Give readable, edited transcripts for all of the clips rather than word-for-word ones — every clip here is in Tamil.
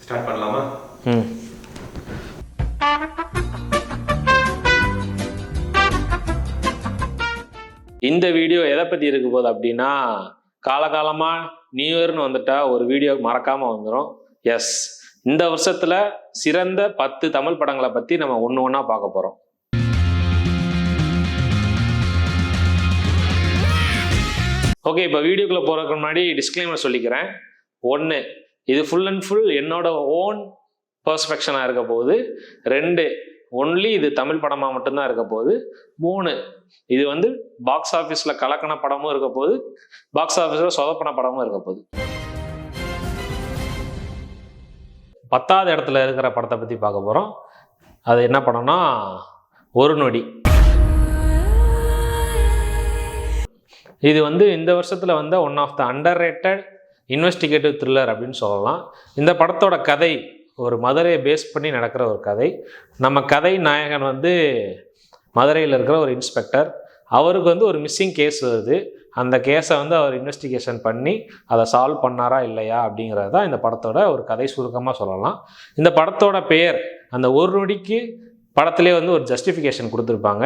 ஸ்டார்ட் பண்ணலாமா? இந்த வீடியோ எதை பற்றி இருக்க போகுது அப்படின்னா, காலகாலமாக நியூ இயர்னு வந்துட்டா ஒரு வீடியோ மறக்காமல் வந்துடும். எஸ், இந்த வருஷத்தில் சிறந்த 10 தமிழ் படங்களை பற்றி நம்ம ஒன்று ஒன்றா பார்க்க போகிறோம். ஓகே, இப்போ வீடியோக்குள்ளே போகிறதுக்கு முன்னாடி டிஸ்க்ளைமர் சொல்லிக்கிறேன். 1, இது ஃபுல் அண்ட் ஃபுல் என்னோட ஓன் பெர்ஸ்பெக்ஷனாக இருக்க போகுது. 2, ஒன்லி இது தமிழ் படமாக மட்டும்தான் இருக்க போகுது. 3, இது வந்து பாக்ஸ் ஆஃபீஸில் கலக்கின படமும் இருக்க போகுது, பாக்ஸ் ஆஃபீஸில் சொதப்பின படமும் இருக்க போகுது. 10வது இடத்துல இருக்கிற படத்தை பற்றி பார்க்க போகிறோம். அது என்ன படம்னா ஒரு நொடி. இது வந்து இந்த வருஷத்தில் வந்த one of the underrated investigative thriller அப்படின்னு சொல்லலாம். இந்த படத்தோட கதை ஒரு மதுரையை பேஸ் பண்ணி நடக்கிற ஒரு கதை. நம்ம கதை நாயகன் வந்து மதுரையில் இருக்கிற ஒரு இன்ஸ்பெக்டர். அவருக்கு வந்து ஒரு மிஸ்ஸிங் கேஸ் வருது. அந்த கேஸை வந்து அவர் இன்வெஸ்டிகேஷன் பண்ணி அதை சால்வ் பண்ணாரா இல்லையா அப்படிங்கிறது தான் இந்த படத்தோட ஒரு கதை சுருக்கமாக சொல்லலாம். இந்த படத்தோட பெயர் அந்த ஒரு நொடிக்கு படத்திலே வந்து ஒரு ஜஸ்டிஃபிகேஷன் கொடுத்துருப்பாங்க.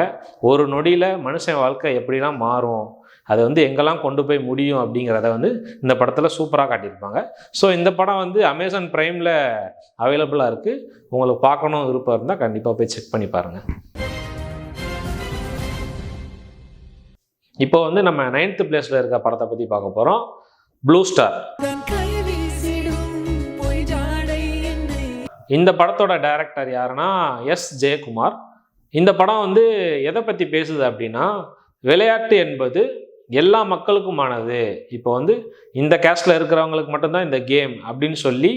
ஒரு நொடியில் மனுஷன் வாழ்க்கை எப்படிலாம் மாறும், அதை வந்து எங்கெல்லாம் கொண்டு போய் முடியும் அப்படிங்கிறத வந்து இந்த படத்தில் சூப்பராக காட்டியிருப்பாங்க. ஸோ இந்த படம் வந்து அமேசான் ப்ரைமில் அவைலபிளாக இருக்குது. உங்களுக்கு பார்க்கணும் விருப்பம் இருந்தால் கண்டிப்பாக போய் செக் பண்ணி பாருங்கள். இப்போ வந்து நம்ம 9th பிளேஸில் இருக்க படத்தை பற்றி பார்க்க போகிறோம். Blue star. இந்த படத்தோட டைரக்டர் யாருன்னா எஸ் ஜெயக்குமார். இந்த படம் வந்து எதை பற்றி பேசுது அப்படின்னா, விளையாட்டு என்பது எல்லா மக்களுக்குமானது. இப்போ வந்து இந்த கேஸ்டில் இருக்கிறவங்களுக்கு மட்டும்தான் இந்த கேம் அப்படின்னு சொல்லி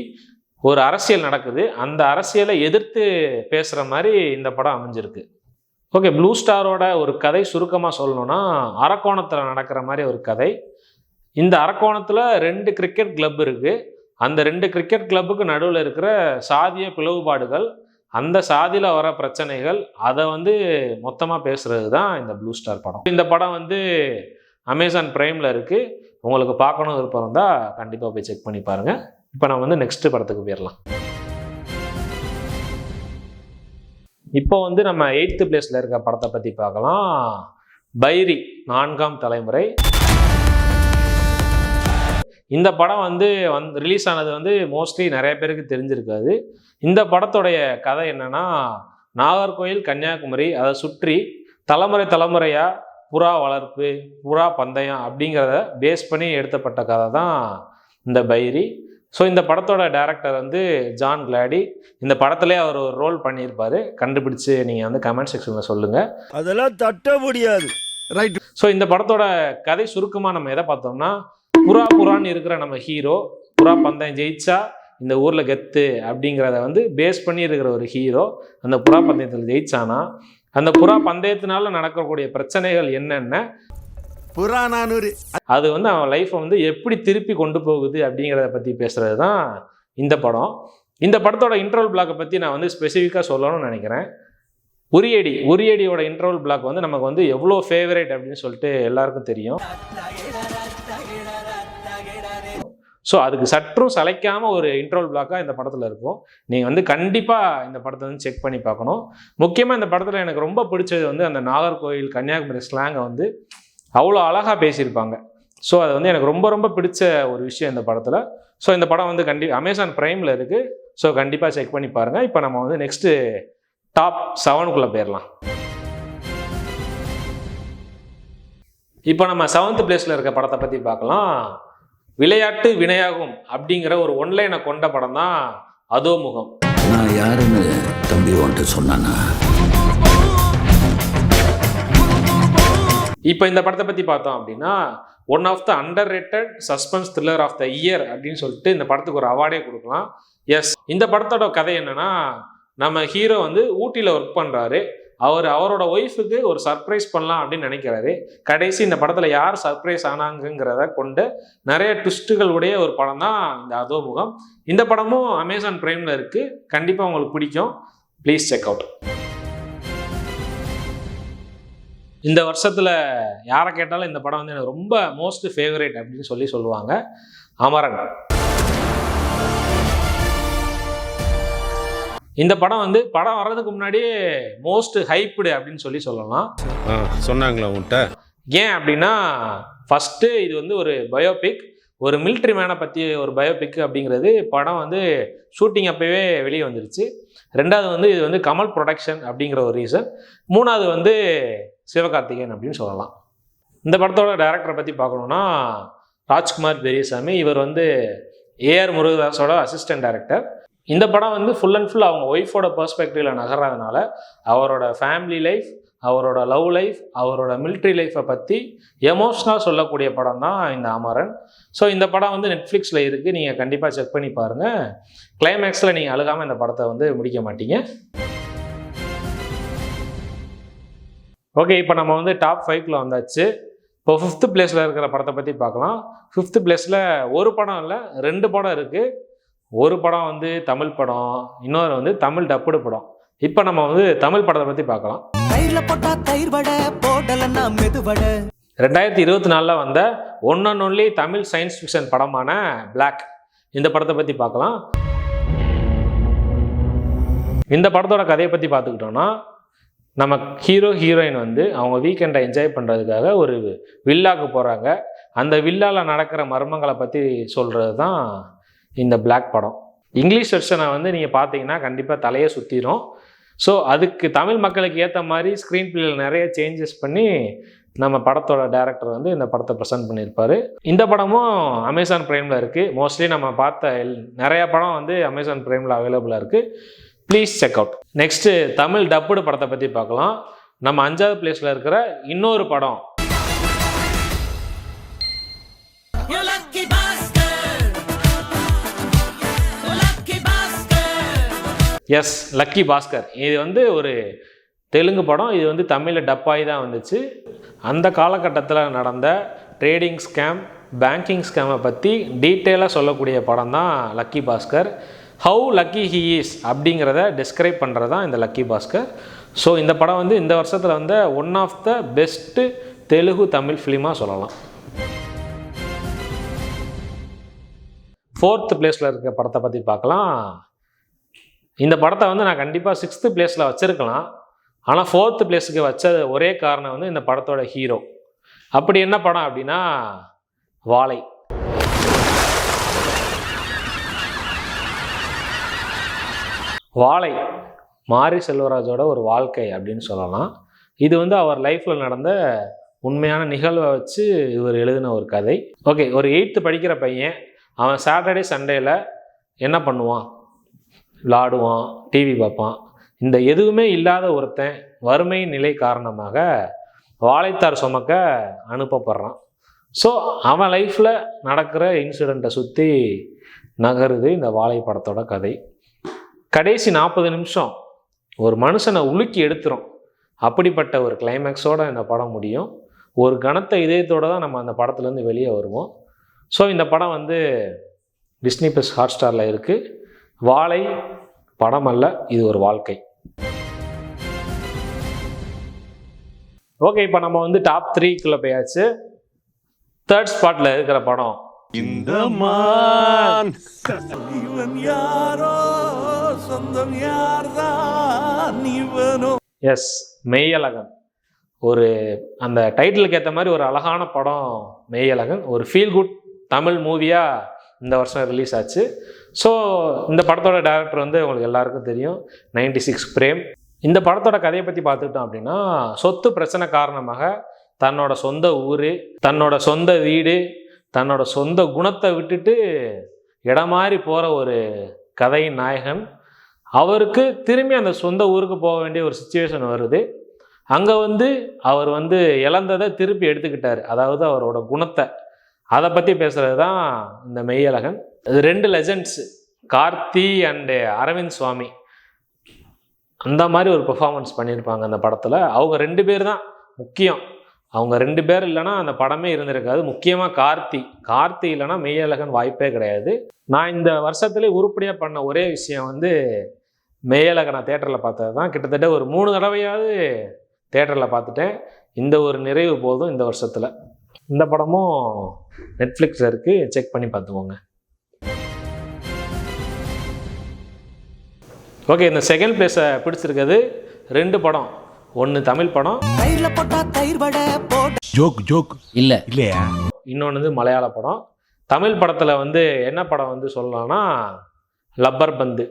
ஒரு அரசியல் நடக்குது. அந்த அரசியலை எதிர்த்து பேசுகிற மாதிரி இந்த படம் அமைஞ்சிருக்கு. ஓகே, ப்ளூ ஸ்டாரோட ஒரு கதை சுருக்கமாக சொல்லணும்னா, அரக்கோணத்தில் நடக்கிற மாதிரி ஒரு கதை. இந்த அரக்கோணத்தில் 2 கிரிக்கெட் கிளப் இருக்குது. அந்த 2 கிரிக்கெட் கிளப்புக்கு நடுவில் இருக்கிற சாதிய பிளவுபாடுகள், அந்த சாதியில் வர பிரச்சனைகள், அதை வந்து மொத்தமாக பேசுகிறது தான் இந்த ப்ளூ ஸ்டார் படம். இந்த படம் வந்து அமேசான் ப்ரைமில் இருக்குது. உங்களுக்கு பார்க்கணும் விருப்பம் இருந்தால் கண்டிப்பாக போய் செக் பண்ணி பாருங்கள். இப்போ நம்ம வந்து நெக்ஸ்ட் படத்துக்கு போயிடலாம். இப்போ வந்து நம்ம 8th பிளேஸில் இருக்க படத்தை பற்றி பார்க்கலாம். பைரி 4ஆம் தலைமுறை. இந்த படம் வந்து ரிலீஸ் ஆனது வந்து மோஸ்ட்லி நிறைய பேருக்கு தெரிஞ்சிருக்காது. இந்த படத்துடைய கதை என்னன்னா, நாகர்கோயில் கன்னியாகுமரி அதை சுற்றி தலைமுறையாக புறா வளர்ப்பு, புறா பந்தயம் அப்படிங்கிறத பேஸ் பண்ணி எடுத்தப்பட்ட கதை தான் இந்த பைரி. ஸோ இந்த படத்தோட டைரக்டர் வந்து ஜான் கிளாடி. இந்த படத்திலே அவர் ஒரு ரோல் பண்ணியிருப்பார். கண்டுபிடிச்சு நீங்கள் வந்து கமெண்ட் செக்ஷனில் சொல்லுங்கள். அதெல்லாம் தட்ட முடியாது, ரைட்? ஸோ இந்த படத்தோட கதை சுருக்கமாக நம்ம எதை பார்த்தோம்னா, புறான்னு இருக்கிற நம்ம ஹீரோ புறா பந்தயம் ஜெயிச்சா இந்த ஊரில் கெத்து அப்படிங்கிறத வந்து பேஸ் பண்ணி இருக்கிற ஒரு ஹீரோ அந்த புறா பந்தயத்தில் ஜெயிச்சானா அந்த புறா பந்தயத்தினால நடக்கக்கூடிய பிரச்சனைகள் என்னென்ன, அது வந்து அவன் லைஃப்பை வந்து எப்படி திருப்பி கொண்டு போகுது அப்படிங்கிறத பற்றி பேசுகிறது தான் இந்த படம். இந்த படத்தோட இன்டர்வல் பிளாக்கை பற்றி நான் வந்து ஸ்பெசிஃபிக்காக சொல்லணும்னு நினைக்கிறேன். உரியடியோட இன்டர்வல் பிளாக் வந்து நமக்கு வந்து எவ்வளோ ஃபேவரேட் அப்படின்னு சொல்லிட்டு எல்லாருக்கும் தெரியும். ஸோ அதுக்கு சற்றும் சளைக்காமல் ஒரு இன்ட்ரோல் பிளாக்காக இந்த படத்தில் இருக்கும். நீங்கள் வந்து கண்டிப்பாக இந்த படத்தை வந்து செக் பண்ணி பார்க்கணும். முக்கியமாக இந்த படத்தில் எனக்கு ரொம்ப பிடிச்சது வந்து அந்த நாகர்கோவில் கன்னியாகுமரி ஸ்லாங்கை வந்து அவ்வளோ அழகாக பேசியிருப்பாங்க. ஸோ அது வந்து எனக்கு ரொம்ப ரொம்ப பிடிச்ச ஒரு விஷயம் இந்த படத்தில். ஸோ இந்த படம் வந்து அமேசான் ப்ரைமில் இருக்குது. ஸோ கண்டிப்பாக செக் பண்ணி பாருங்கள். இப்போ நம்ம வந்து நெக்ஸ்ட்டு டாப் 7க்குள்ளே போயிடலாம். இப்போ நம்ம 7th பிளேஸில் இருக்க படத்தை பற்றி பார்க்கலாம். விளையாட்டு வினையாகும் அப்படிங்கிற ஒரு ஒன்லைனை கொண்ட படம் தான் அதோமுகம். நான் யாருன்னு தம்பி வந்துட்டு சொன்னானா? இப்போ இந்த படத்தை பற்றி பார்த்தோம் அப்படின்னா, one of the underrated suspense thriller of the year அப்படின்னு சொல்லிட்டு இந்த படத்துக்கு ஒரு அவார்டே கொடுக்கலாம். எஸ், இந்த படத்தோட கதை என்னன்னா, நம்ம ஹீரோ வந்து ஊட்டியில் ஒர்க் பண்ணுறாரு. அவரோட ஒய்ஃபுக்கு ஒரு சர்ப்ரைஸ் பண்ணலாம் அப்படின்னு நினைக்கிறாரு. கடைசி இந்த படத்தில் யார் சர்ப்ரைஸ் ஆனாங்கிறத கொண்டு நிறைய ட்விஸ்ட்டுகள் உடைய ஒரு படம் தான் இந்த அதோமுகம். இந்த படமும் அமேசான் ப்ரைமில் இருக்குது. கண்டிப்பாக உங்களுக்கு பிடிக்கும். Please check out. இந்த வருஷத்தில் யாரை கேட்டாலும் இந்த படம் வந்து எனக்கு ரொம்ப மோஸ்ட் ஃபேவரேட் அப்படின்னு சொல்லுவாங்க. அமரன். இந்த படம் வந்து படம் வர்றதுக்கு முன்னாடியே மோஸ்ட் ஹைப்டு அப்படின்னு சொல்லலாம். சொன்னாங்களா உன்கிட்ட? ஏன் அப்படின்னா ஃபஸ்ட்டு இது வந்து ஒரு பயோபிக், ஒரு மிலிட்ரி மேனை பற்றி ஒரு பயோபிக் அப்படிங்கிறது படம் வந்து ஷூட்டிங் அப்போவே வெளியே வந்துருச்சு. ரெண்டாவது வந்து இது வந்து கமல் ப்ரொடக்ஷன் அப்படிங்கிற ஒரு ரீசன். மூணாவது வந்து சிவகார்த்திகேயன் அப்படின்னு சொல்லலாம். இந்த படத்தோட டைரக்டரை பற்றி பார்க்கணுன்னா ராஜ்குமார் பெரியசாமி. இவர் வந்து ஏஆர் முருகதாஸோட அசிஸ்டன்ட் டைரக்டர். இந்த படம் வந்து ஃபுல் அண்ட் ஃபுல் அவங்க ஒய்ஃபோட பெர்ஸ்பெக்டிவில் நகர்றதுனால அவரோட ஃபேமிலி லைஃப், அவரோட லவ் லைஃப், அவரோட மிலிட்ரி லைஃப்பை பற்றி எமோஷ்னலாக சொல்லக்கூடிய படம் தான் இந்த அமரன். ஸோ இந்த படம் வந்து நெட்ஃப்ளிக்ஸில் இருக்குது, நீங்கள் கண்டிப்பாக செக் பண்ணி பாருங்கள். கிளைமேக்ஸில் நீங்கள் அழுகாமல் இந்த படத்தை வந்து முடிக்க மாட்டீங்க. ஓகே, இப்போ நம்ம வந்து டாப் 5க்குள்ள வந்தாச்சு. இப்போ 5th பிளேஸில் இருக்கிற படத்தை பற்றி பார்க்கலாம். 5th பிளேஸில் ஒரு படம் இல்லை, 2 படம் இருக்குது. ஒரு படம் வந்து தமிழ் படம், இன்னொரு வந்து தமிழ் டப்புடு படம். இப்போ நம்ம வந்து தமிழ் படத்தை பற்றி பார்க்கலாம். 2024 வந்த one and only Tamil science fiction படமான பிளாக், இந்த படத்தை பற்றி பார்க்கலாம். இந்த படத்தோட கதையை பற்றி பார்த்துக்கிட்டோன்னா, நம்ம ஹீரோ ஹீரோயின் வந்து அவங்க வீக்கெண்டை என்ஜாய் பண்ணுறதுக்காக ஒரு வில்லாக்கு போகிறாங்க. அந்த வில்லாவில் நடக்கிற மர்மங்களை பற்றி சொல்கிறது தான் இந்த பிளாக் படம். இங்கிலீஷ் வெர்ஷனை வந்து நீங்கள் பார்த்தீங்கன்னா கண்டிப்பாக தலையை சுற்றிடும். ஸோ அதுக்கு தமிழ் மக்களுக்கு ஏற்ற மாதிரி ஸ்க்ரீன் பிளேயில் நிறைய சேஞ்சஸ் பண்ணி நம்ம படத்தோட டைரக்டர் வந்து இந்த படத்தை ப்ரெசென்ட் பண்ணியிருப்பார். இந்த படமும் அமேசான் ப்ரைமில் இருக்குது. மோஸ்ட்லி நம்ம பார்த்த நிறையா படம் வந்து அமேசான் ப்ரைமில் அவைலபிளாக இருக்குது. Please check out. Next Tamil dubbed படத்தை பற்றி பார்க்கலாம். நம்ம 5வது பிளேஸில் இருக்கிற இன்னொரு படம் எஸ் லக்கி பாஸ்கர். இது வந்து ஒரு தெலுங்கு படம். இது வந்து தமிழில் டப்பாகி தான் வந்துச்சு. அந்த காலகட்டத்தில் நடந்த ட்ரேடிங் ஸ்கேம், பேங்கிங் ஸ்கேமை பற்றி டீட்டெயிலாக சொல்லக்கூடிய படம் தான் lucky Bhaskar. How lucky he is அப்படிங்கிறத டிஸ்கிரைப் பண்ணுறது தான் இந்த லக்கி பாஸ்கர். ஸோ இந்த படம் வந்து இந்த வருஷத்தில் வந்து one of the best Telugu Tamil ஃபிலிமாக சொல்லலாம். 4th பிளேஸில் இருக்க படத்தை பற்றி பார்க்கலாம். இந்த படத்தை வந்து நான் கண்டிப்பாக 6th பிளேஸில் வச்சுருக்கலாம். ஆனால் 4th பிளேஸுக்கு வச்ச ஒரே காரணம் வந்து இந்த படத்தோட ஹீரோ. அப்படி என்ன படம் அப்படின்னா வாழை. வாழை மாரி செல்வராஜோட ஒரு வாழ்க்கை அப்படின்னு சொல்லலாம். இது வந்து அவர் லைஃப்பில் நடந்த உண்மையான நிகழ்வை வச்சு இவர் எழுதின ஒரு கதை. ஓகே, ஒரு 8th படிக்கிற பையன், அவன் சாட்டர்டே சண்டேயில் என்ன பண்ணுவான்? விளாடுவான், டிவி பார்ப்பான். இந்த எதுவுமே இல்லாத ஒருத்தன் வறுமை நிலை காரணமாக வாழைத்தார் சுமக்க அனுப்பப்படுறான். ஸோ அவன் லைஃப்பில் நடக்கிற இன்சிடெண்ட்டை சுற்றி நகருது இந்த வாழை படத்தோட கதை. கடைசி 40 நிமிஷம் ஒரு மனுஷனை உலுக்கி எடுத்துரும். அப்படிப்பட்ட ஒரு கிளைமேக்ஸோடு இந்த படம் முடியும். ஒரு கனத்த இதயத்தோடு தான் நம்ம அந்த படத்துலேருந்து வெளியே வருவோம். ஸோ இந்த படம் வந்து டிஸ்னி ப்ளஸ் ஹாட்ஸ்டாரில் இருக்குது. வாழை படம் அல்ல, இது ஒரு வாழ்க்கை. ஓகே, இப்போ நம்ம வந்து டாப் 3க்குள்ளே போயாச்சு. 3rd ஸ்பாட்டில் இருக்கிற படம் இந்த மான் எஸ் மெய்யழகன். ஒரு அந்த டைட்டிலுக்கு ஏற்ற மாதிரி ஒரு அழகான படம் மெய்யழகன். ஒரு ஃபீல் குட் தமிழ் மூவியாக இந்த வருஷம் ரிலீஸ் ஆச்சு. ஸோ இந்த படத்தோட டைரக்டர் வந்து உங்களுக்கு எல்லாருக்கும் தெரியும், 96 பிரேம். இந்த படத்தோட கதையை பற்றி பார்த்துக்கிட்டோம் அப்படின்னா, சொத்து பிரச்சனை காரணமாக தன்னோட சொந்த ஊர், தன்னோட சொந்த வீடு, தன்னோட சொந்த குணத்தை விட்டுட்டு இடம் மாறி போகிற ஒரு கதையின் நாயகன். அவருக்கு திரும்பி அந்த சொந்த ஊருக்கு போக வேண்டிய ஒரு சுச்சுவேஷன் வருது. அங்கே வந்து அவர் வந்து இழந்ததை திருப்பி எடுத்துக்கிட்டார், அதாவது அவரோட குணத்தை. அதை பற்றி பேசுகிறது தான் இந்த மெய்யழகன். இது 2 லெஜண்ட்ஸ், கார்த்தி அண்டு அரவிந்த் சுவாமி. அந்த மாதிரி ஒரு பெர்ஃபார்மன்ஸ் பண்ணியிருப்பாங்க அந்த படத்தில். அவங்க 2 பேர் தான் முக்கியம். அவங்க 2 பேர் இல்லைன்னா அந்த படமே இருந்திருக்காது. முக்கியமாக கார்த்தி இல்லைன்னா மெய்யழகன் வாய்ப்பே கிடையாது. நான் இந்த வருஷத்துலேயே உருப்படியாக பண்ண ஒரே விஷயம் வந்து மெய்யழகனை தேட்டரில் பார்த்தது தான். கிட்டத்தட்ட ஒரு 3 தடவையாவது தேட்டரில் பார்த்துட்டேன். இந்த ஒரு நிறைவு போதும் இந்த வருஷத்தில். இந்த படமும் நெட்ஃப்ளிக்ஸில் இருக்குது, செக் பண்ணி பார்த்துக்கோங்க. ஓகே, இந்த செகண்ட் பிளேஸை பிடிச்சிருக்கிறது 2 படம். ஒன்று தமிழ் படம், ஜோக் இல்ல இல்லையா? இன்னொன்று வந்து மலையாள படம். தமிழ் படத்தில் வந்து என்ன படம் வந்து சொல்லலாம்னா லப்பர் பந்து.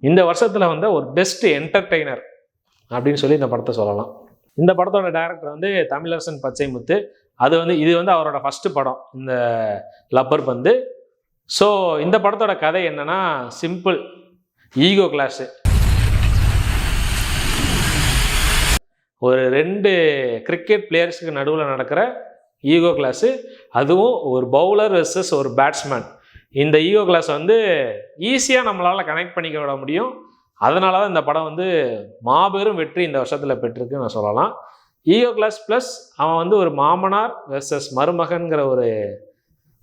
இந்த வருஷத்தில் வந்து ஒரு பெஸ்ட் என்டர்டெய்னர் அப்படின்னு சொல்லி இந்த படத்தை சொல்லலாம். இந்த படத்தோட டைரக்டர் வந்து தமிழரசன் பச்சைமுத்து. இது வந்து அவரோட ஃபர்ஸ்ட் படம் இந்த லப்பர் பந்து. ஸோ இந்த படத்தோட கதை என்னன்னா சிம்பிள், ஈகோ கிளாஷு. ஒரு 2 கிரிக்கெட் பிளேயர்ஸுக்கு நடுவில் நடக்கிற ஈகோ கிளாஸு, அதுவும் ஒரு பவுலர் வெர்சஸ் ஒரு பேட்ஸ்மேன். இந்த ஈகோ கிளாஸ் வந்து ஈஸியாக நம்மளால் கனெக்ட் பண்ணிக்க விட முடியும். அதனால தான் இந்த படம் வந்து மாபெரும் வெற்றி இந்த வருஷத்தில் பெற்றிருக்குன்னு நான் சொல்லலாம். ஈகோ கிளாஸ் ப்ளஸ் அவன் வந்து ஒரு மாமனார் வெர்சஸ் மருமகன்கிற ஒரு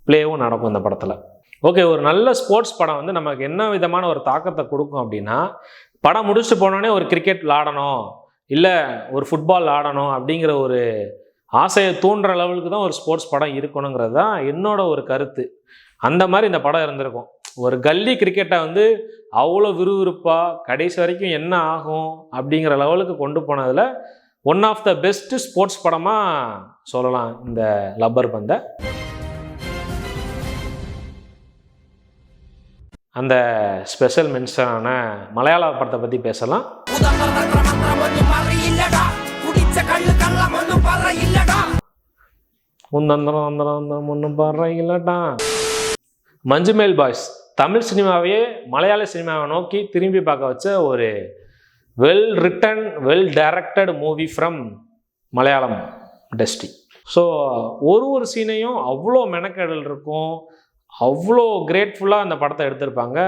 பிளேவும் நடக்கும் இந்த படத்தில். ஓகே, ஒரு நல்ல ஸ்போர்ட்ஸ் படம் வந்து நமக்கு என்ன விதமான ஒரு தாக்கத்தை கொடுக்கும் அப்படின்னா, படம் முடிச்சுட்டு போனோடனே ஒரு கிரிக்கெட் விளாடணும், இல்லை ஒரு ஃபுட்பால் ஆடணும் அப்படிங்கிற ஒரு ஆசையை தூண்டுற லெவலுக்கு தான் ஒரு ஸ்போர்ட்ஸ் படம் இருக்கணுங்கிறது தான் என்னோட ஒரு கருத்து. அந்த மாதிரி இந்த படம் இருந்திருக்கும். ஒரு கல்லி கிரிக்கெட்டை வந்து அவ்வளோ விறுவிறுப்பாக கடைசி வரைக்கும் என்ன ஆகும் அப்படிங்கிற லெவலுக்கு கொண்டு போனதில் one of the best sports படமாக சொல்லலாம் இந்த லப்பர் பந்தை. அந்த ஸ்பெஷல் மென்ஷனான மலையாள படத்தை பற்றி பேசலாம். ஒன்றும் பாடுற இல்லடா. மஞ்சுமேல் பாய்ஸ் தமிழ் சினிமாவையே மலையாள சினிமாவை நோக்கி திரும்பி பார்க்க வச்ச ஒரு well written, well directed movie from Malayalam industry. So ஒரு சீனையும் அவ்வளோ மெனக்கெடல் இருக்கும், அவ்வளோ கிரேட்ஃபுல்லாக அந்த படத்தை எடுத்திருப்பாங்க.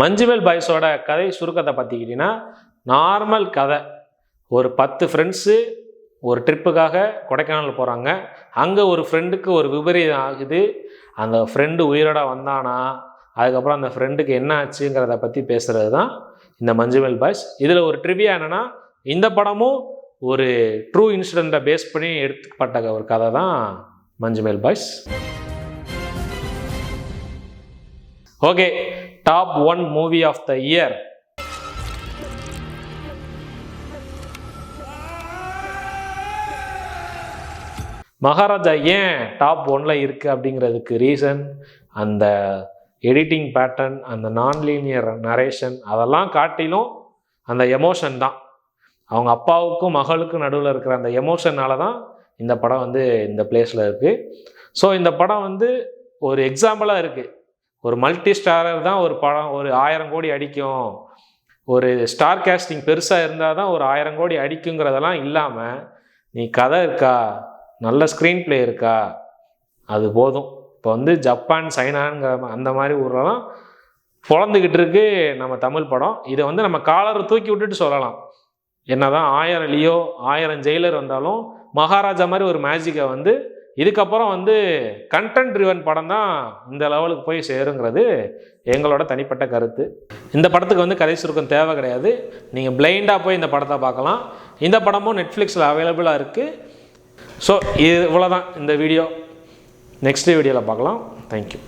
மஞ்சுமேல் பாய்ஸோட கதை சுருக்கத்தை பார்த்திக்கிட்டிங்கன்னா, நார்மல் கதை. ஒரு 10 ஃப்ரெண்ட்ஸு ஒரு ட்ரிப்புக்காக கொடைக்கானல் போகிறாங்க. அங்கே ஒரு ஃப்ரெண்டுக்கு ஒரு விபரீதம் ஆகுது. அந்த ஃப்ரெண்டு உயிரோட வந்தானா, அதுக்கப்புறம் அந்த ஃப்ரெண்டுக்கு என்ன ஆச்சுங்கிறத பற்றி பேசுகிறது தான் இந்த மஞ்சுமேல் பாய்ஸ். இதில் ஒரு ட்ரிவியா என்னென்னா, இந்த படமும் ஒரு ட்ரூ இன்சிடெண்ட்டை பேஸ் பண்ணி எடுத்துக்கப்பட்ட ஒரு கதை தான் Manjummel Boys. Okay, top 1 movie of the year. Maharaja ஏன் டாப் 1ல் இருக்குது அப்படிங்கிறதுக்கு ரீசன் அந்த எடிட்டிங் பேட்டர்ன், அந்த நான்லீனியர் நரேஷன், அதெல்லாம் காட்டிலும் அந்த எமோஷன் தான். அவங்க அப்பாவுக்கும் மகளுக்கும் நடுவில் இருக்கிற அந்த எமோஷனால தான் இந்த படம் வந்து இந்த பிளேஸில் இருக்குது. ஸோ இந்த படம் வந்து ஒரு எக்ஸாம்பிளாக இருக்குது. ஒரு மல்டி ஸ்டாரர் தான் ஒரு படம் ஒரு 1000 கோடி அடிக்கும், ஒரு ஸ்டார் கேஸ்டிங் பெருசாக இருந்தால் தான் ஒரு 1000 கோடி அடிக்குங்கிறதெல்லாம் இல்லாமல், நீ கதை இருக்கா, நல்ல ஸ்க்ரீன் பிளே இருக்கா, அது போதும். இப்போ வந்து ஜப்பான், சைனாங்கிற அந்த மாதிரி ஊர்லலாம் பொழந்துக்கிட்டு இருக்கு நம்ம தமிழ் படம். இதை வந்து நம்ம காலரை தூக்கி விட்டுட்டு சொல்லலாம். என்னதான் 1000 லியோ 1000 ஜெயிலர் வந்தாலும் மகாராஜா மாதிரி ஒரு மேஜிக்கை வந்து இதுக்கப்புறம் வந்து கண்டென்ட் ட்ரிவன் படம் தான் இந்த லெவலுக்கு போய் சேருங்கிறது எங்களோட தனிப்பட்ட கருத்து. இந்த படத்துக்கு வந்து கதை சுருக்கம் தேவை கிடையாது. நீங்கள் பிளைண்டாக போய் இந்த படத்தை பார்க்கலாம். இந்த படமும் நெட்ஃப்ளிக்ஸில் அவைலபிளாக இருக்குது. ஸோ இவ்வளோதான் இந்த வீடியோ. நெக்ஸ்ட் வீடியோவில் பார்க்கலாம். தேங்க்யூ.